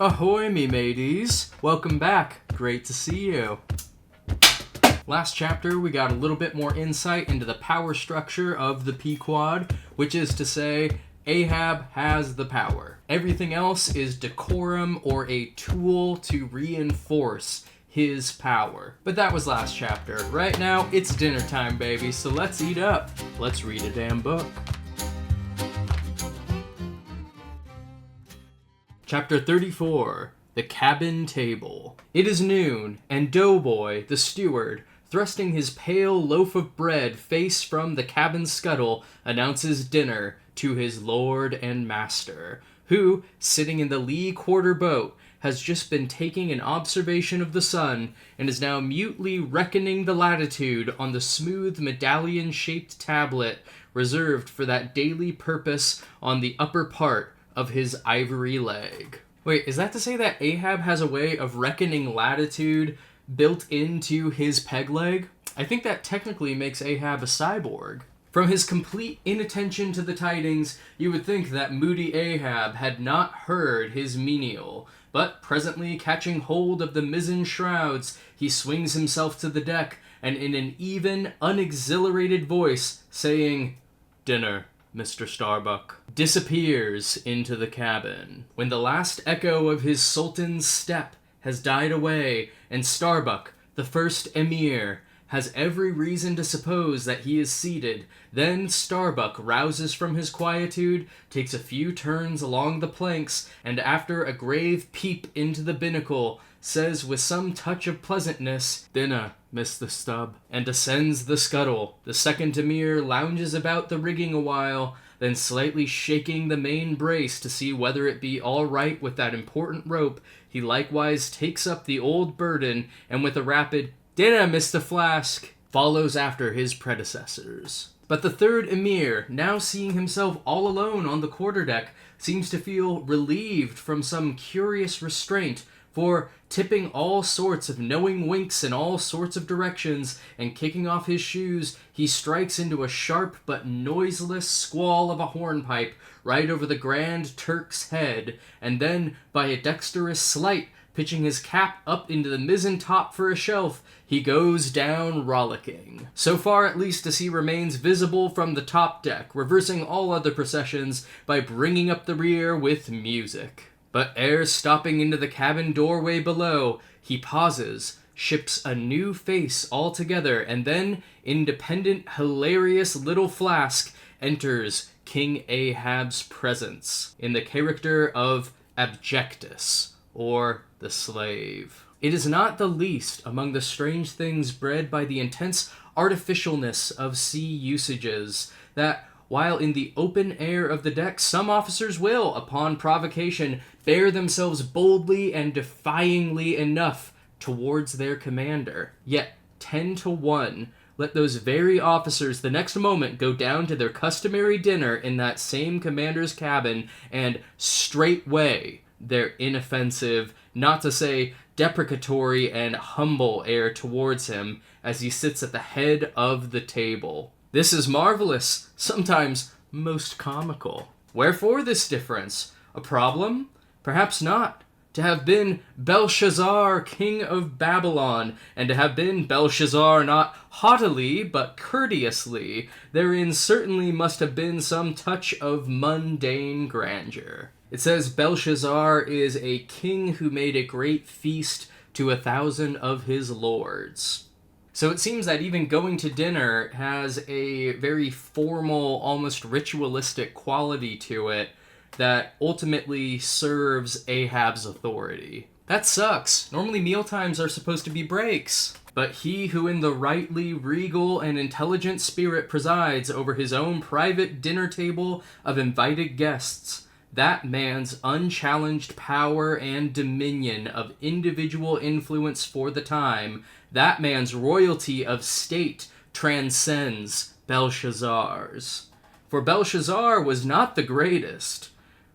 Ahoy, me mateys! Welcome back. Great to see you. Last chapter, we got a little bit more insight into the power structure of the Pequod, which is to say, Ahab has the power. Everything else is decorum or a tool to reinforce his power. But that was last chapter. Right now, it's dinner time, baby, so let's eat up. Let's read a damn book. Chapter 34, The Cabin Table. It is noon, and Doughboy, the steward, thrusting his pale loaf of bread face from the cabin scuttle, announces dinner to his lord and master, who, sitting in the lee quarter boat, has just been taking an observation of the sun and is now mutely reckoning the latitude on the smooth medallion-shaped tablet reserved for that daily purpose on the upper part of his ivory leg. Wait, is that to say that Ahab has a way of reckoning latitude built into his peg leg? I think that technically makes Ahab a cyborg. From his complete inattention to the tidings, you would think that moody Ahab had not heard his menial, but presently catching hold of the mizzen shrouds, he swings himself to the deck, and in an even, unexhilarated voice, saying, "Dinner, Mr. Starbuck," disappears into the cabin. When the last echo of his sultan's step has died away, and Starbuck, the first emir, has every reason to suppose that he is seated, then Starbuck rouses from his quietude, takes a few turns along the planks, and after a grave peep into the binnacle, says with some touch of pleasantness, "Dinner, Mr. Stubb," and descends the scuttle. The second emir lounges about the rigging a while, then slightly shaking the main brace to see whether it be all right with that important rope, he likewise takes up the old burden, and with a rapid "Dinner, Mr. Flask," follows after his predecessors. But the third emir, now seeing himself all alone on the quarterdeck, seems to feel relieved from some curious restraint, for, tipping all sorts of knowing winks in all sorts of directions, and kicking off his shoes, he strikes into a sharp but noiseless squall of a hornpipe right over the Grand Turk's head, and then, by a dexterous sleight, pitching his cap up into the mizzen top for a shelf, he goes down rollicking. So far, at least, as he remains visible from the top deck, reversing all other processions by bringing up the rear with music. But ere stopping into the cabin doorway below, he pauses, ships a new face altogether, and then, independent, hilarious little Flask enters King Ahab's presence, in the character of Abjectus, or the slave. It is not the least among the strange things bred by the intense artificialness of sea usages, that, while in the open air of the deck some officers will, upon provocation, bear themselves boldly and defyingly enough towards their commander, yet 10-1, let those very officers the next moment go down to their customary dinner in that same commander's cabin, and straightway their inoffensive, not to say deprecatory and humble air towards him as he sits at the head of the table. This is marvelous, sometimes most comical. Wherefore this difference? A problem? Perhaps not. To have been Belshazzar, king of Babylon, and to have been Belshazzar not haughtily, but courteously, therein certainly must have been some touch of mundane grandeur. It says Belshazzar is a king who made a great feast to 1,000 of his lords. So it seems that even going to dinner has a very formal, almost ritualistic quality to it that ultimately serves Ahab's authority. That sucks. Normally mealtimes are supposed to be breaks. But he who in the rightly regal and intelligent spirit presides over his own private dinner table of invited guests, that man's unchallenged power and dominion of individual influence for the time, that man's royalty of state transcends Belshazzar's. For Belshazzar was not the greatest.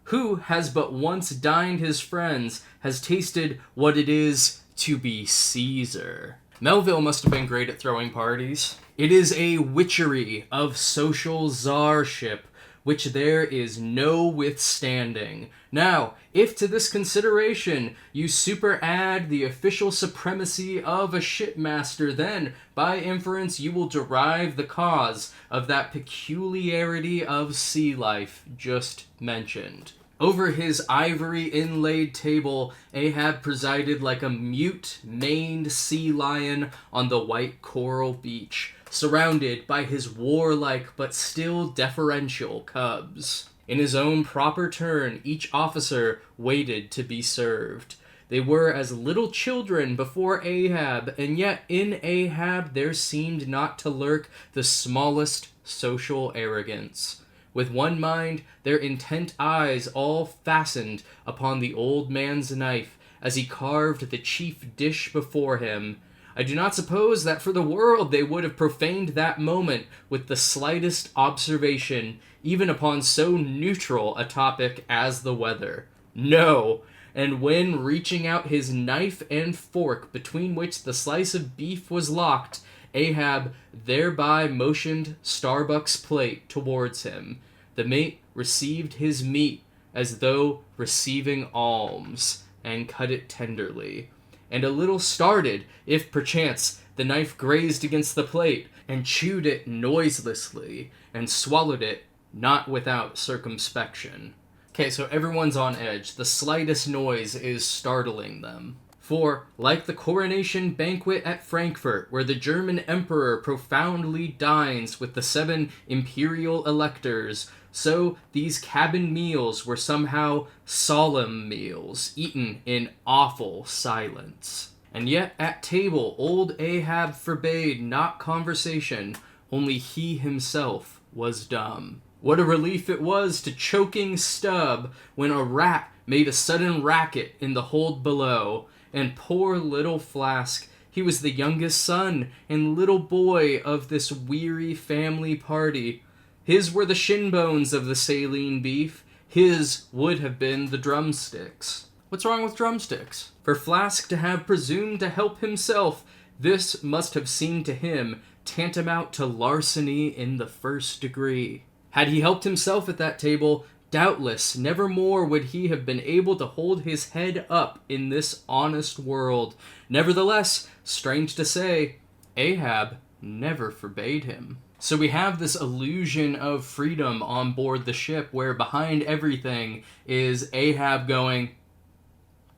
Who has but once dined his friends has tasted what it is to be Caesar. Melville must have been great at throwing parties. It is a witchery of social czarship which there is no withstanding. Now, if to this consideration you superadd the official supremacy of a shipmaster, then, by inference, you will derive the cause of that peculiarity of sea life just mentioned. Over his ivory inlaid table, Ahab presided like a mute, maned sea lion on the white coral beach, surrounded by his warlike but still deferential cubs. In his own proper turn, each officer waited to be served. They were as little children before Ahab, and yet in Ahab there seemed not to lurk the smallest social arrogance. With one mind, their intent eyes all fastened upon the old man's knife as he carved the chief dish before him. I do not suppose that for the world they would have profaned that moment with the slightest observation, even upon so neutral a topic as the weather. No! And when, reaching out his knife and fork between which the slice of beef was locked, Ahab thereby motioned Starbuck's plate towards him, the mate received his meat as though receiving alms, and cut it tenderly, and a little started if perchance the knife grazed against the plate, and chewed it noiselessly, and swallowed it not without circumspection. Okay, so everyone's on edge. The slightest noise is startling them. For, like the coronation banquet at Frankfurt, where the German emperor profoundly dines with the 7 imperial electors, so these cabin meals were somehow solemn meals, eaten in awful silence. And yet at table old Ahab forbade not conversation, only he himself was dumb. What a relief it was to choking Stubb when a rat made a sudden racket in the hold below. And poor little Flask, he was the youngest son and little boy of this weary family party. His were the shin bones of the saline beef. His would have been the drumsticks. What's wrong with drumsticks? For Flask to have presumed to help himself, this must have seemed to him tantamount to larceny in the first degree. Had he helped himself at that table, doubtless never more would he have been able to hold his head up in this honest world. Nevertheless, strange to say, Ahab never forbade him. So we have this illusion of freedom on board the ship where behind everything is Ahab going,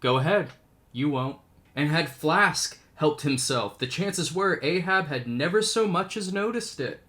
"Go ahead, you won't." And had Flask helped himself, the chances were Ahab had never so much as noticed it.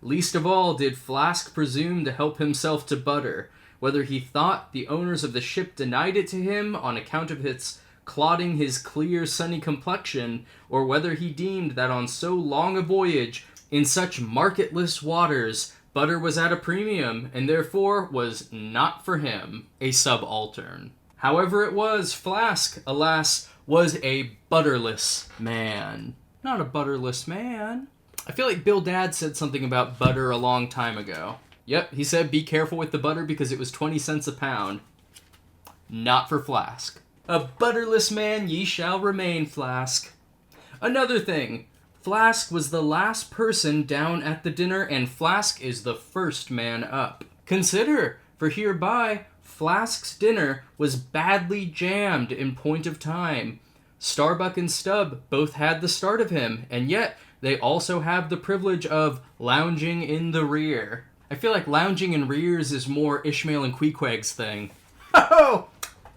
Least of all did Flask presume to help himself to butter, whether he thought the owners of the ship denied it to him on account of its clouding his clear sunny complexion, or whether he deemed that on so long a voyage, in such marketless waters, butter was at a premium, and therefore was not for him, a subaltern. However it was, Flask, alas, was a butterless man. Not a butterless man. I feel like Bill Dad said something about butter a long time ago. Yep, he said be careful with the butter because it was 20 cents a pound. Not for Flask. A butterless man ye shall remain, Flask. Another thing, Flask was the last person down at the dinner, and Flask is the first man up. Consider, for hereby, Flask's dinner was badly jammed in point of time. Starbuck and Stubb both had the start of him, and yet they also have the privilege of lounging in the rear. I feel like lounging in rears is more Ishmael and Queequeg's thing. Oh!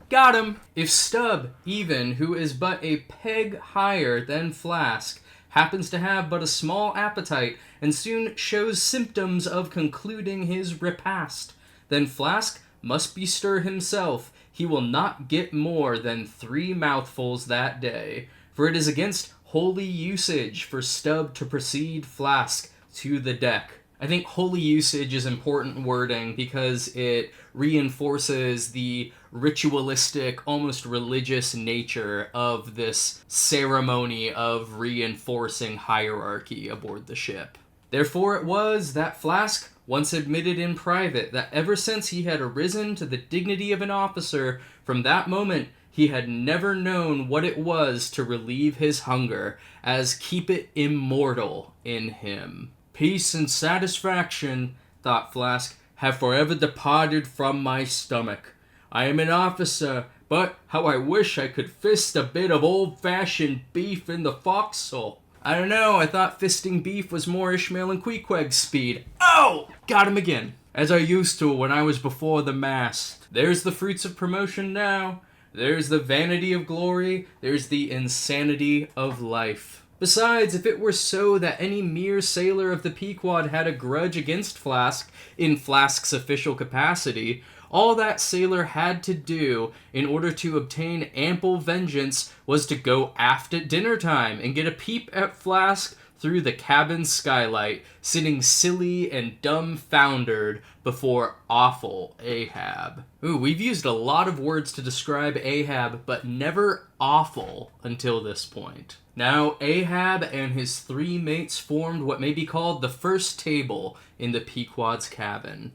Got him! If Stubb, even, who is but a peg higher than Flask, happens to have but a small appetite, and soon shows symptoms of concluding his repast, then Flask must bestir himself. He will not get more than 3 mouthfuls that day, for it is against holy usage for Stubb to precede Flask to the deck. I think holy usage is important wording because it reinforces the ritualistic, almost religious nature of this ceremony of reinforcing hierarchy aboard the ship. Therefore it was that Flask once admitted in private that ever since he had arisen to the dignity of an officer, from that moment he had never known what it was to relieve his hunger, as keep it immortal in him. Peace and satisfaction, thought Flask, have forever departed from my stomach. I am an officer, but how I wish I could fist a bit of old-fashioned beef in the forecastle. I don't know, I thought fisting beef was more Ishmael and Queequeg's speed. Oh! Got him again. As I used to when I was before the mast. There's the fruits of promotion now. There's the vanity of glory. There's the insanity of life. Besides, if it were so that any mere sailor of the Pequod had a grudge against Flask, in Flask's official capacity, all that sailor had to do in order to obtain ample vengeance was to go aft at dinner time and get a peep at Flask through the cabin skylight, sitting silly and dumbfoundered before awful Ahab. Ooh, we've used a lot of words to describe Ahab, but never awful until this point. Now, Ahab and his three mates formed what may be called the first table in the Pequod's cabin.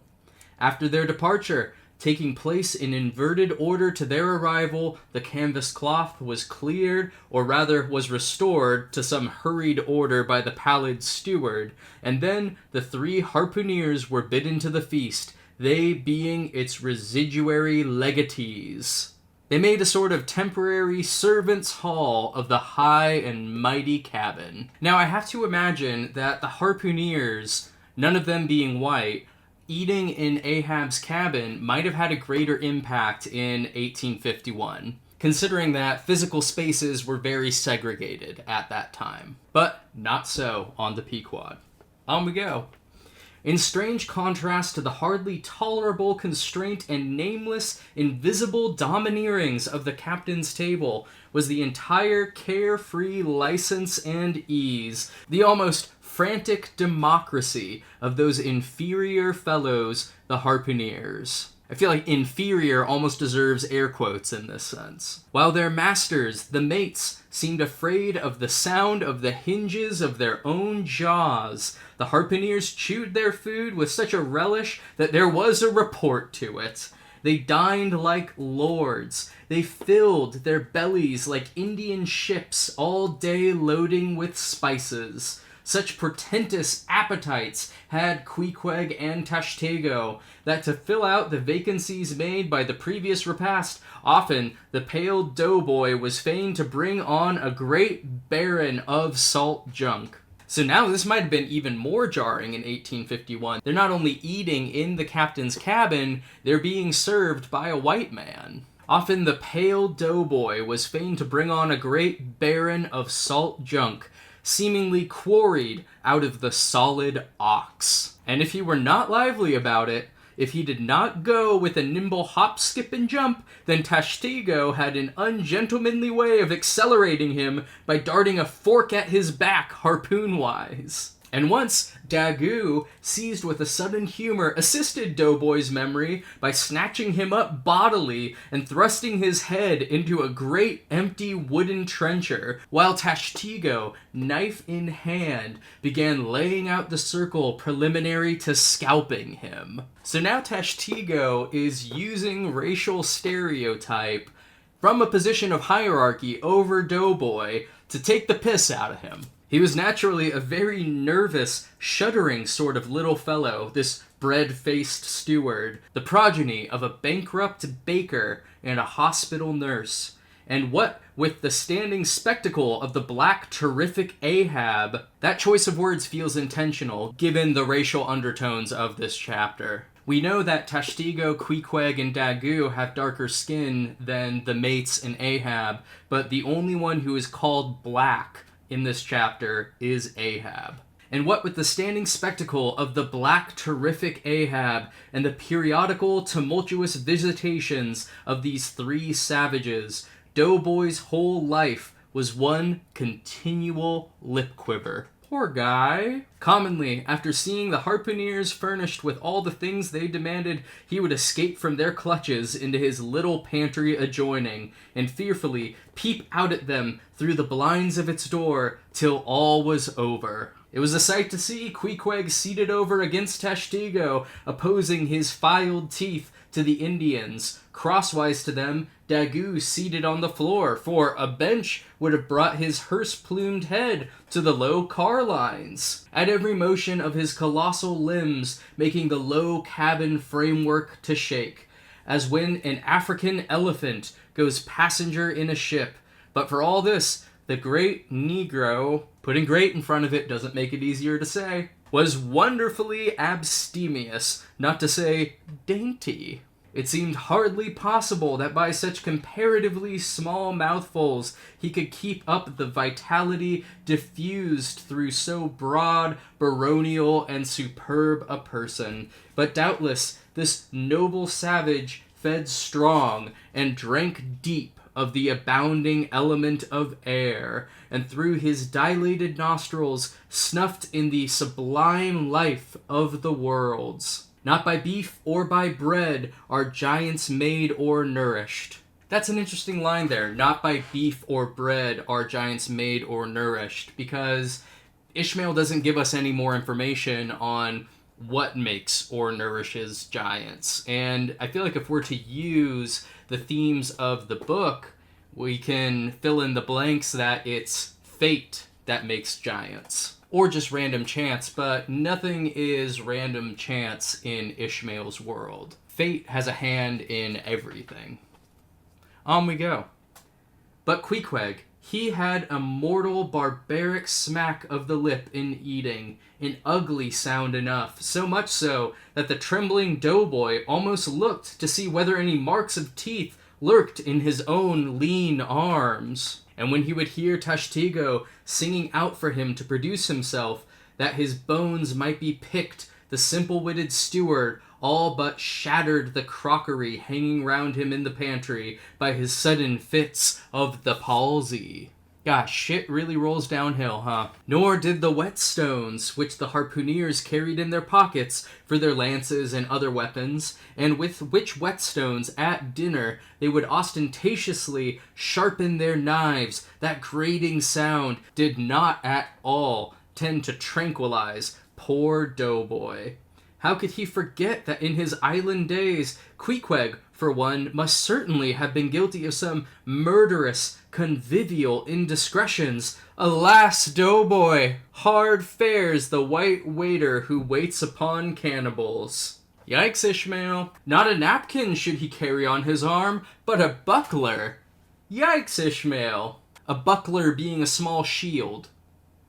After their departure, taking place in inverted order to their arrival, the canvas cloth was cleared, or rather was restored to some hurried order by the pallid steward, and then the three harpooneers were bidden to the feast, they being its residuary legatees. They made a sort of temporary servants' hall of the high and mighty cabin. Now I have to imagine that the harpooneers, none of them being white, eating in Ahab's cabin might have had a greater impact in 1851, considering that physical spaces were very segregated at that time. But not so on the Pequod. On we go. In strange contrast to the hardly tolerable constraint and nameless, invisible domineerings of the captain's table was the entire carefree license and ease, the almost frantic democracy of those inferior fellows, the harpooneers. I feel like inferior almost deserves air quotes in this sense. While their masters, the mates, seemed afraid of the sound of the hinges of their own jaws, the harpooneers chewed their food with such a relish that there was a report to it. They dined like lords. They filled their bellies like Indian ships, all day loading with spices. Such portentous appetites had Queequeg and Tashtego that to fill out the vacancies made by the previous repast, often the pale doughboy was fain to bring on a great baron of salt junk. So now this might have been even more jarring in 1851. They're not only eating in the captain's cabin, they're being served by a white man. Often the pale doughboy was fain to bring on a great baron of salt junk, seemingly quarried out of the solid ox. And if he were not lively about it, if he did not go with a nimble hop, skip, and jump, then Tashtego had an ungentlemanly way of accelerating him by darting a fork at his back harpoon-wise. And once, Daggoo, seized with a sudden humor, assisted Doughboy's memory by snatching him up bodily and thrusting his head into a great empty wooden trencher, while Tashtego, knife in hand, began laying out the circle preliminary to scalping him. So now Tashtego is using racial stereotype from a position of hierarchy over Doughboy to take the piss out of him. He was naturally a very nervous, shuddering sort of little fellow, this bread-faced steward, the progeny of a bankrupt baker and a hospital nurse. And what with the standing spectacle of the black terrific Ahab, that choice of words feels intentional, given the racial undertones of this chapter. We know that Tashtego, Queequeg, and Daggoo have darker skin than the mates and Ahab, but the only one who is called black in this chapter is Ahab. And what with the standing spectacle of the black terrific Ahab and the periodical tumultuous visitations of these three savages, Doughboy's whole life was one continual lip quiver. Poor guy. Commonly, after seeing the harpooneers furnished with all the things they demanded, he would escape from their clutches into his little pantry adjoining, and fearfully peep out at them through the blinds of its door till all was over. It was a sight to see Queequeg seated over against Tashtego, opposing his filed teeth to the Indians. Crosswise to them, Daggoo seated on the floor, for a bench would have brought his hearse-plumed head to the low car lines. At every motion of his colossal limbs, making the low cabin framework to shake, as when an African elephant goes passenger in a ship. But for all this, the great Negro, putting great in front of it doesn't make it easier to say, was wonderfully abstemious, not to say dainty. It seemed hardly possible that by such comparatively small mouthfuls he could keep up the vitality diffused through so broad, baronial, and superb a person. But doubtless this noble savage fed strong and drank deep of the abounding element of air, and through his dilated nostrils snuffed in the sublime life of the worlds. Not by beef or by bread are giants made or nourished. That's an interesting line there. Not by beef or bread are giants made or nourished, because Ishmael doesn't give us any more information on what makes or nourishes giants. And I feel like if we're to use the themes of the book, we can fill in the blanks that it's fate that makes giants. Or just random chance, but nothing is random chance in Ishmael's world. Fate has a hand in everything. On we go. But Queequeg, he had a mortal barbaric smack of the lip in eating, an ugly sound enough, so much so that the trembling doughboy almost looked to see whether any marks of teeth lurked in his own lean arms. And when he would hear Tashtego singing out for him to produce himself, that his bones might be picked, the simple-witted steward all but shattered the crockery hanging round him in the pantry by his sudden fits of the palsy. Gosh, shit really rolls downhill, huh? Nor did the whetstones, which the harpooneers carried in their pockets for their lances and other weapons, and with which whetstones at dinner they would ostentatiously sharpen their knives, that grating sound did not at all tend to tranquilize poor doughboy. How could he forget that in his island days, Queequeg, for one, must certainly have been guilty of some murderous, convivial indiscretions? Alas, doughboy! Hard fares the white waiter who waits upon cannibals. Yikes, Ishmael. Not a napkin should he carry on his arm, but a buckler. Yikes, Ishmael. A buckler being a small shield.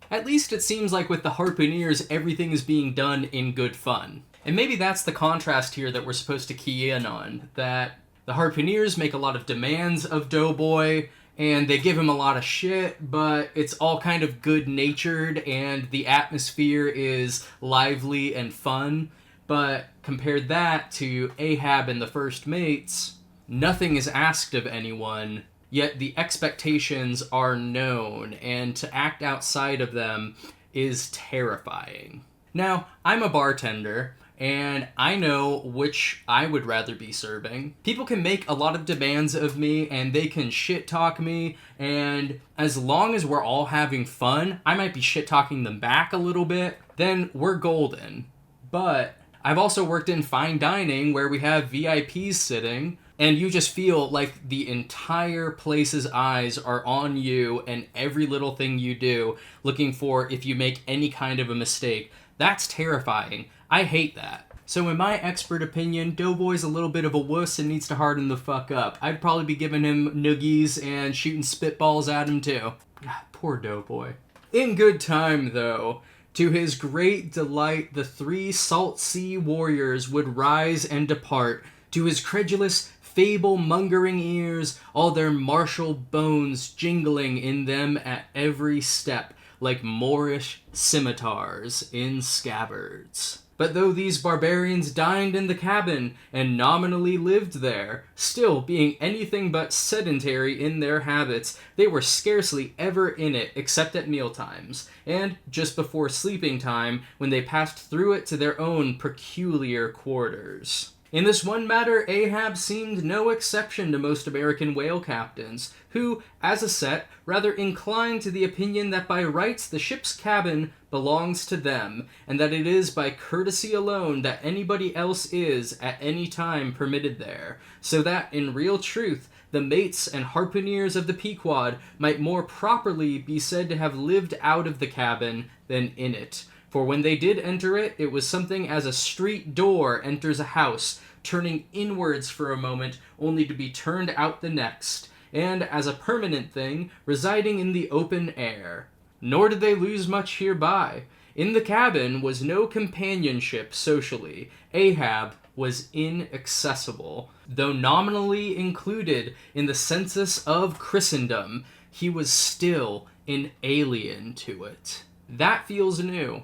At least it seems like with the harpooneers, everything is being done in good fun. And maybe that's the contrast here that we're supposed to key in on, that the harpooneers make a lot of demands of Doughboy, and they give him a lot of shit, but it's all kind of good-natured, and the atmosphere is lively and fun. But compare that to Ahab and the First Mates, nothing is asked of anyone, yet the expectations are known, and to act outside of them is terrifying. Now, I'm a bartender, and I know which I would rather be serving. People can make a lot of demands of me, and they can shit-talk me, and as long as we're all having fun, I might be shit-talking them back a little bit, then we're golden. But I've also worked in fine dining where we have VIPs sitting, and you just feel like the entire place's eyes are on you and every little thing you do, looking for if you make any kind of a mistake. That's terrifying. I hate that. So in my expert opinion, Doughboy's a little bit of a wuss and needs to harden the fuck up. I'd probably be giving him noogies and shooting spitballs at him too. God, poor Doughboy. In good time, though. To his great delight, the 3 salt sea warriors would rise and depart. To his credulous, fable-mongering ears, all their martial bones jingling in them at every step, like Moorish scimitars in scabbards. But though these barbarians dined in the cabin, and nominally lived there, still being anything but sedentary in their habits, they were scarcely ever in it except at mealtimes, and just before sleeping time, when they passed through it to their own peculiar quarters. In this one matter, Ahab seemed no exception to most American whale captains, who, as a set, rather inclined to the opinion that by rights the ship's cabin belongs to them, and that it is by courtesy alone that anybody else is, at any time, permitted there, so that, in real truth, the mates and harpooneers of the Pequod might more properly be said to have lived out of the cabin than in it. For when they did enter it, it was something as a street door enters a house, turning inwards for a moment, only to be turned out the next, and as a permanent thing, residing in the open air. Nor did they lose much hereby. In the cabin was no companionship socially. Ahab was inaccessible. Though nominally included in the census of Christendom, he was still an alien to it. That feels new.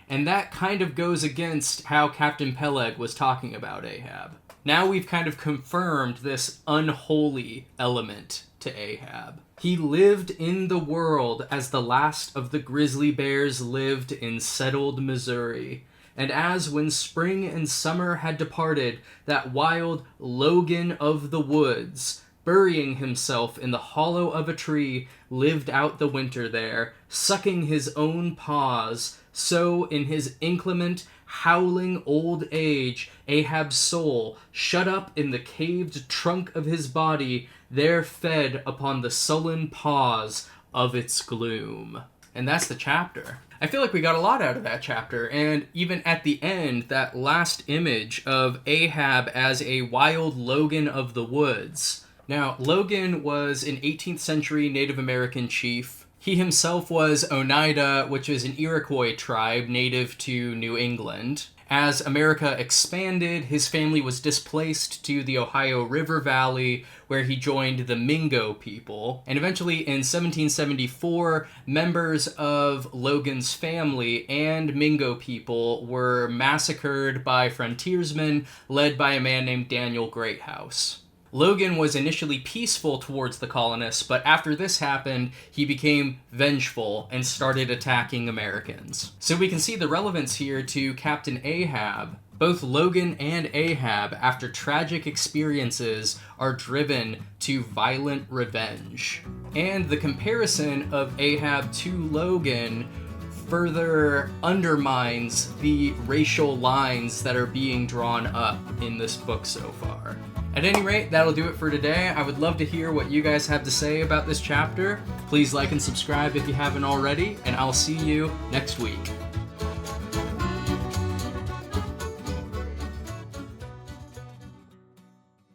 And that kind of goes against how Captain Peleg was talking about Ahab. Now we've kind of confirmed this unholy element to Ahab. He lived in the world as the last of the grizzly bears lived in settled Missouri. And as when spring and summer had departed, that wild Logan of the woods, burying himself in the hollow of a tree, lived out the winter there, sucking his own paws, so in his inclement, howling old age, Ahab's soul, shut up in the caved trunk of his body, there fed upon the sullen paws of its gloom. And that's the chapter. I feel like we got a lot out of that chapter, and even at the end, that last image of Ahab as a wild Logan of the woods. Now, Logan was an 18th century Native American chief. He himself was Oneida, which is an Iroquois tribe native to New England. As America expanded, his family was displaced to the Ohio River Valley, where he joined the Mingo people. And eventually, in 1774, members of Logan's family and Mingo people were massacred by frontiersmen led by a man named Daniel Greathouse. Logan was initially peaceful towards the colonists, but after this happened, he became vengeful and started attacking Americans. So we can see the relevance here to Captain Ahab. Both Logan and Ahab, after tragic experiences, are driven to violent revenge. And the comparison of Ahab to Logan further undermines the racial lines that are being drawn up in this book so far. At any rate, that'll do it for today. I would love to hear what you guys have to say about this chapter. Please like and subscribe if you haven't already, and I'll see you next week.